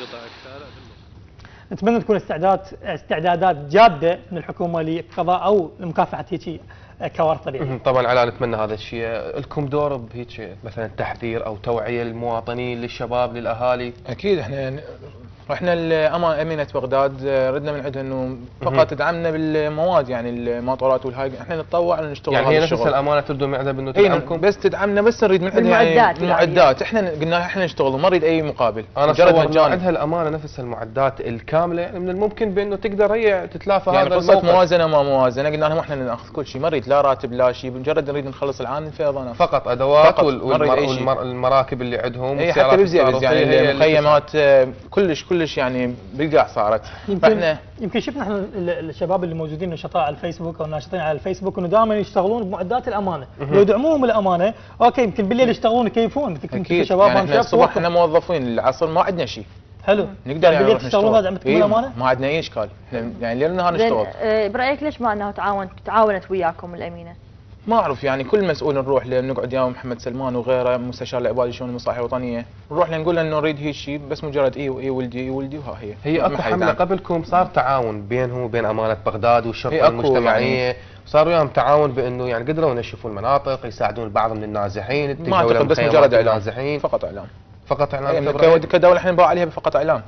قطع الشارع في النص. نتمنى تكون استعدادات جاده من الحكومه لقضاء او لمكافحه هيك كوارث طبيعيه. طبعا علاء نتمنى هذا الشيء، لكم دور بهيك مثلا تحذير او توعيه للمواطنين للشباب للاهالي؟ اكيد احنا رحنا امينه بغداد، ردنا من عندها انه فقط تدعمنا بالمواد، يعني الماطورات والهاي، احنا نتطوع ونشتغل يعني هذا هي نفس الشغل. الامانه تردوا من عندها بانه تدعمكم؟ بس تدعمنا، بس نريد من عندها المعدات يعني المعدات، احنا قلنا احنا نشتغل وما نريد اي مقابل. انا مجرد اتصور مجاني. عندها الامانه نفس المعدات الكامله، يعني من الممكن بانه تقدر هي تتلافى يعني هذا قصه الموقف. موازنه ما موازنه، قلنا لهم احنا ناخذ كل شيء، ما نريد لا راتب لا شيء، مجرد نريد نخلص العام من فيضانات فقط ادوات فقط، ما نريد أي شيء. والمراكب اللي عندهم اي والسيارات حتى بزيادة، الصاروخية يعني هي اللي المخيمات كلش يعني بالقاع صارت. يمكن شفنا احنا الشباب اللي موجودين نشطاء على الفيسبوك او ناشطين على الفيسبوك انه دائما يشتغلون بمعدات الامانه، لو يدعموهم الامانه اوكي يمكن بالليل يشتغلون يكيفون، اكيد شباب يعني احنا الصبح احنا موظفين، العصر ما عندنا شيء. حلو. نقدر يعني بالليل نروح تشتغلون نشتغل. عندكم الامانه؟ ما عندنا اي اشكال، يعني ليل نهار نشتغل. برايك ليش ما انها تعاونت وياكم الامينه؟ ما اعرف، يعني كل مسؤول نروح له، نقعد وياه محمد سلمان وغيره مستشار العباد الشؤون المصالحه الوطنيه، نروح له نقول له انه نريد هيك شيء، بس مجرد اي ولدي اي ولدي وها هي اكو حمله قبلكم صار تعاون بينهم وبين امانه بغداد والشرطه المجتمعيه، يعني صار وياهم تعاون بانه يعني قدروا ينشفوا المناطق، يساعدون البعض من النازحين، ما اعتقد، بس مجرد اعلام النازحين فقط اعلام. فقط اعلام. كدوله احنا نباع عليها فقط اعلام.